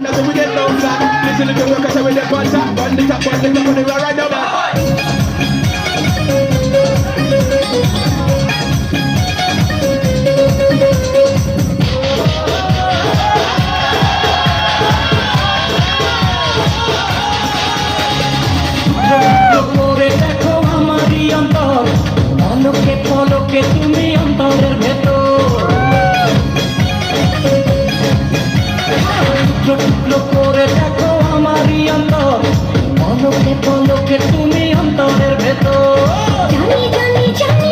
Nothing we get no slack. Listen to the workers with the contact. Run the top, on the road right now. করে দেখো আমারই অন্তর, পলকে পলকে তুমি অন্তরের ভেতর। টুকরো করে দেখো আমারই অন্তর, পলকে পলকে তুমি অন্তরের ভেতর। জানি জানি জানি